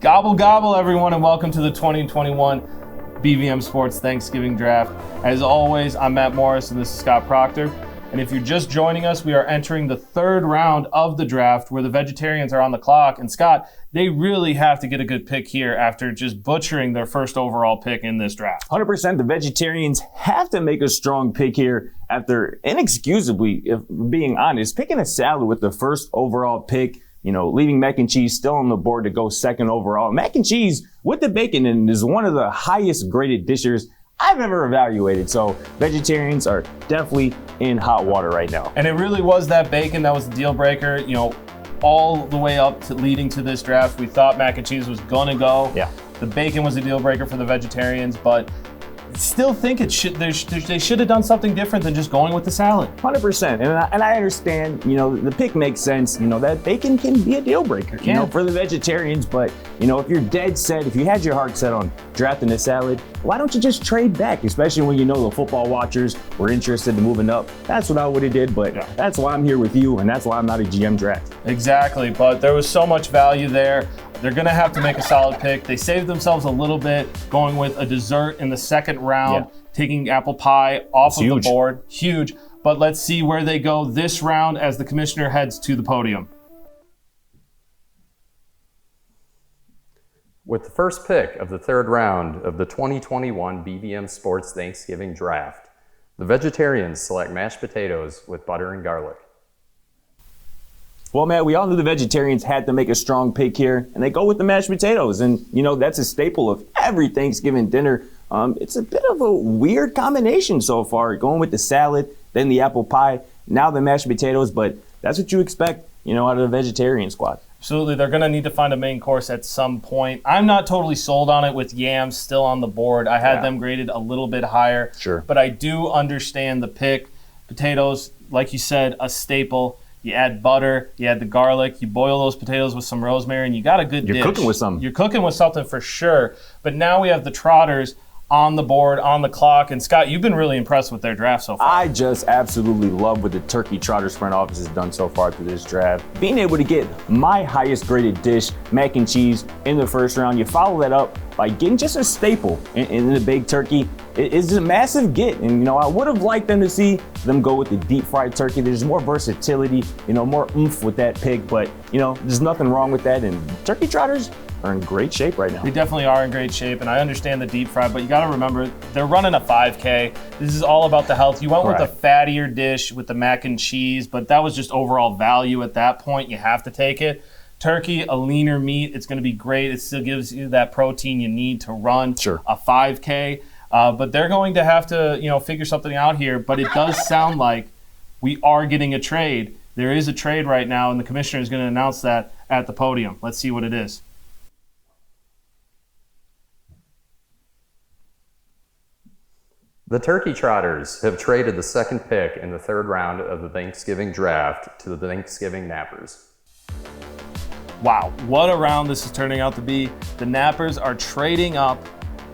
Gobble, gobble, everyone, and welcome to the 2021 BVM Sports Thanksgiving Draft. As always, I'm Matt Morris, and this is Scott Proctor. And if you're just joining us, we are entering the third round of the draft where the vegetarians are on the clock. And Scott, they really have to get a good pick here after just butchering their first overall pick in this draft. 100%. The vegetarians have to make a strong pick here after inexcusably, if being honest, picking a salad with the first overall pick, leaving mac and cheese still on the board to go second overall. Mac and cheese with the bacon in is one of the highest graded dishes I've ever evaluated. So vegetarians are definitely in hot water right now. And it really was that bacon that was the deal breaker, all the way up to leading to this draft. We thought mac and cheese was going to go. Yeah. The bacon was a deal breaker for the vegetarians, but still think they should have done something different than just going with the salad. 100%. And I understand, the pick makes sense, that bacon can be a deal breaker, for the vegetarians. But, if you're dead set, if you had your heart set on drafting a salad, why don't you just trade back, especially when the football watchers were interested in moving up? That's what I would have did, but that's why I'm here with you, and that's why I'm not a GM draft. Exactly, but there was so much value there. They're going to have to make a solid pick. They saved themselves a little bit going with a dessert in the second round, taking apple pie off of the board. Huge. But let's see where they go this round as the commissioner heads to the podium. With the first pick of the third round of the 2021 BVM Sports Thanksgiving Draft, the vegetarians select mashed potatoes with butter and garlic. Well, Matt, we all knew the vegetarians had to make a strong pick here, and they go with the mashed potatoes. And, that's a staple of every Thanksgiving dinner. It's a bit of a weird combination so far, going with the salad, then the apple pie, now the mashed potatoes. But that's what you expect, out of the vegetarian squad. Absolutely. They're going to need to find a main course at some point. I'm not totally sold on it with yams still on the board. I had them graded a little bit higher. Sure. But I do understand the pick. Potatoes, like you said, a staple. You add butter, you add the garlic, you boil those potatoes with some rosemary, and you got a good dish. You're cooking with something. You're cooking with something for sure. But now we have the Trotters on the board, on the clock. And Scott, you've been really impressed with their draft so far. I just absolutely love what the Turkey Trotters front office has done so far through this draft. Being able to get my highest graded dish, mac and cheese, in the first round, you follow that up by getting just a staple in the baked turkey. It is a massive get. And, I would have liked them to see them go with the deep fried turkey. There's more versatility, more oomph with that pick. But, there's nothing wrong with that. And Turkey Trotters are in great shape right now. They definitely are in great shape, and I understand the deep fry, but you got to remember, they're running a 5K. This is all about the health. You went with a fattier dish with the mac and cheese, but that was just overall value at that point. You have to take it. Turkey, a leaner meat, it's going to be great. It still gives you that protein you need to run a 5K, but they're going to have to, figure something out here, but it does sound like we are getting a trade. There is a trade right now, and the commissioner is going to announce that at the podium. Let's see what it is. The Turkey Trotters have traded the second pick in the third round of the Thanksgiving Draft to the Thanksgiving Nappers. Wow, what a round this is turning out to be. The Nappers are trading up,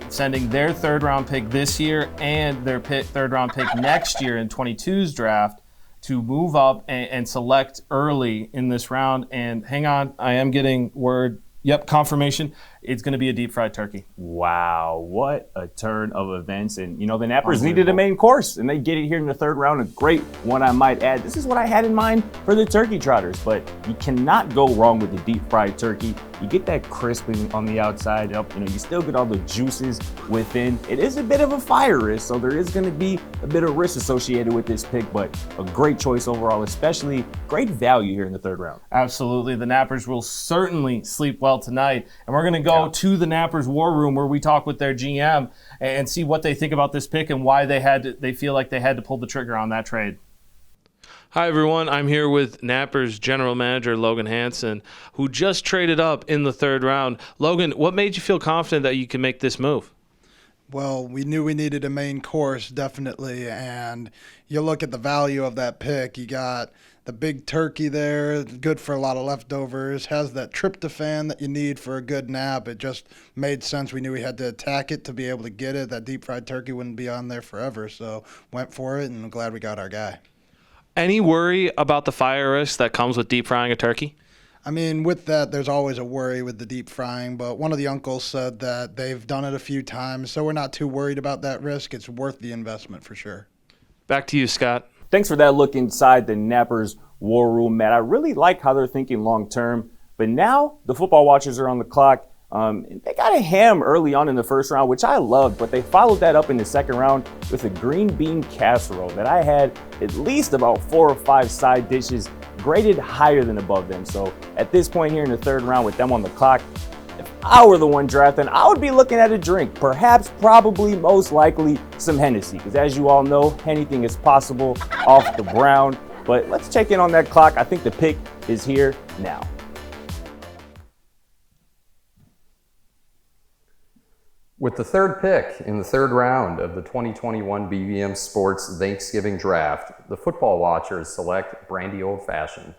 sending their third round pick this year and their third round pick next year in 22's draft to move up and select early in this round. And hang on, I am getting word. Yep, confirmation. It's going to be a deep fried turkey. Wow, what a turn of events. And, the Nappers needed a main course, and they get it here in the third round. A great one, I might add. This is what I had in mind for the Turkey Trotters, but you cannot go wrong with the deep fried turkey. You get that crisping on the outside. You still get all the juices within. It is a bit of a fire risk, so there is going to be a bit of risk associated with this pick, but a great choice overall, especially great value here in the third round. Absolutely. The Nappers will certainly sleep well tonight, and we're going to go to the Nappers War Room where we talk with their GM and see what they think about this pick and why they feel like they had to pull the trigger on that trade. Hi, everyone. I'm here with Nappers General Manager Logan Hansen, who just traded up in the third round. Logan, what made you feel confident that you can make this move? Well, we knew we needed a main course, definitely, and you look at the value of that pick. You got the big turkey there, good for a lot of leftovers, has that tryptophan that you need for a good nap. It just made sense. We knew we had to attack it to be able to get it. That deep fried turkey wouldn't be on there forever, so went for it, and I'm glad we got our guy. Any worry about the fire risk that comes with deep frying a turkey? I mean, with that, there's always a worry with the deep frying, but one of the uncles said that they've done it a few times, so we're not too worried about that risk. It's worth the investment for sure. Back to you, Scott. Thanks for that look inside the Nappers War Room, Matt. I really like how they're thinking long term, but now the football watchers are on the clock. They got a ham early on in the first round, which I loved, but they followed that up in the second round with a green bean casserole that I had at least about 4 or 5 side dishes graded higher than above them. So at this point here in the third round with them on the clock, if I were the one drafting, I would be looking at a drink, perhaps, probably, most likely some Hennessy, because as you all know, anything is possible off the ground. But let's check in on that clock. I think the pick is here now. With the third pick in the third round of the 2021 BVM Sports Thanksgiving Draft, the Football Watchers select Brandy Old Fashioned.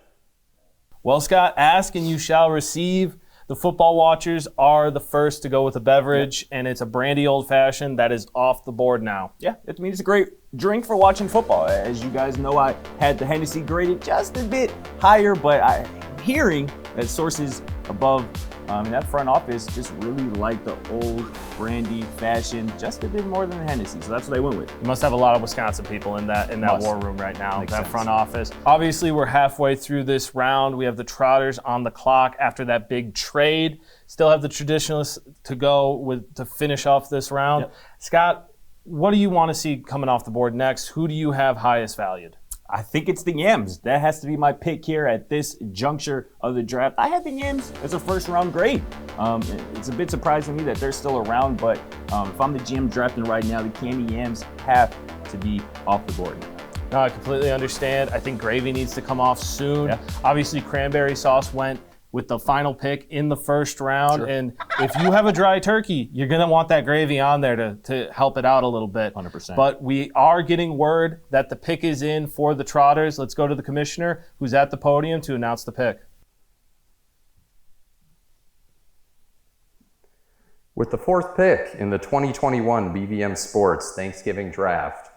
Well, Scott, ask and you shall receive. The Football Watchers are the first to go with a beverage, and it's a Brandy Old Fashioned that is off the board now. Yeah, it means it's a great drink for watching football. As you guys know, I had the Hennessy graded just a bit higher, but I'm hearing that sources above in that front office just really like the old brandy fashion just a bit more than the Hennessy, so that's what they went with. You must have a lot of Wisconsin people in that war room right now, Makes that sense. front office. Obviously, we're halfway through this round. We have the Trotters on the clock after that big trade. Still have the Traditionalists to go with to finish off this round. Yep. Scott, what do you want to see coming off the board next? Who do you have highest valued? I think it's the Yams. That has to be my pick here at this juncture of the draft. I had the Yams as a first round grade. It's a bit surprising to me that they're still around, but if I'm the GM drafting right now, the Candy Yams have to be off the board. No, I completely understand. I think gravy needs to come off soon. Yeah. Obviously, cranberry sauce went with the final pick in the first round. Sure. And if you have a dry turkey, you're going to want that gravy on there to help it out a little bit. 100%. But we are getting word that the pick is in for the Trotters. Let's go to the commissioner who's at the podium to announce the pick. With the fourth pick in the 2021 BVM Sports Thanksgiving Draft,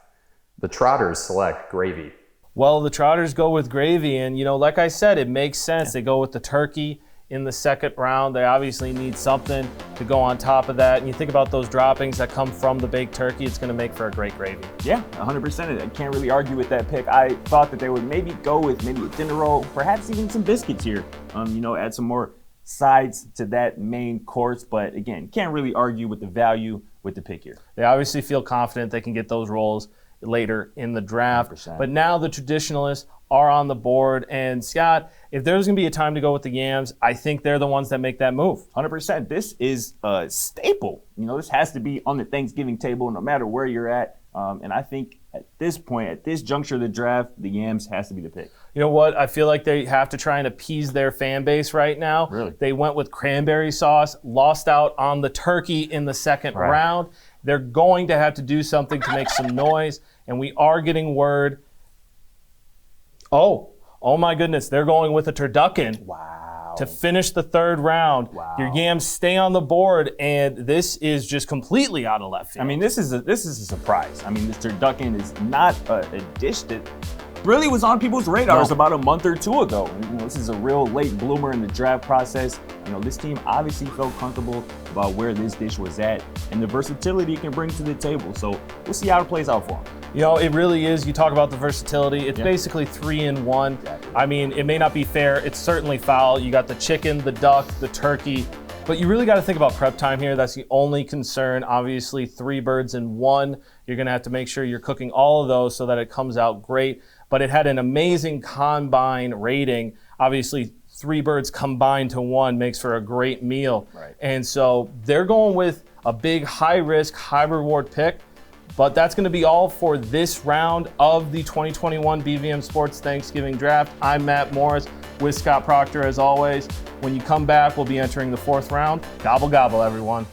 the Trotters select Gravy. Well, the Trotters go with gravy, and, like I said, it makes sense. They go with the turkey in the second round. They obviously need something to go on top of that. And you think about those droppings that come from the baked turkey, it's going to make for a great gravy. Yeah, 100%. I can't really argue with that pick. I thought that they would maybe go with maybe a dinner roll, perhaps even some biscuits here. Add some more sides to that main course. But again, can't really argue with the value with the pick here. They obviously feel confident they can get those rolls later in the draft. 100%. But now the Traditionalists are on the board. And Scott, if there's going to be a time to go with the Yams, I think they're the ones that make that move. 100%. This is a staple. This has to be on the Thanksgiving table no matter where you're at. And I think at this point, at this juncture of the draft, the Yams has to be the pick. You know what? I feel like they have to try and appease their fan base right now. Really? They went with cranberry sauce, lost out on the turkey in the second round. They're going to have to do something to make some noise, and we are getting word. Oh my goodness, they're going with a turducken. Wow. To finish the third round. Wow. Your Yams stay on the board, and this is just completely out of left field. I mean, this is a surprise. I mean, this turducken is not a dish that really was on people's radars about a month or two ago. This is a real late bloomer in the draft process. This team obviously felt comfortable about where this dish was at and the versatility it can bring to the table. So we'll see how it plays out for them. It really is. You talk about the versatility. It's basically 3-in-1. Exactly. I mean, it may not be fair. It's certainly foul. You got the chicken, the duck, the turkey. But you really got to think about prep time here. That's the only concern. Obviously, 3 birds in 1. You're going to have to make sure you're cooking all of those so that it comes out great. But it had an amazing combine rating. Obviously, 3 birds combined to 1 makes for a great meal. Right. And so they're going with a big high-risk, high-reward pick. But that's going to be all for this round of the 2021 BVM Sports Thanksgiving Draft. I'm Matt Morris with Scott Proctor as always. When you come back, we'll be entering the 4th round. Gobble, gobble, everyone.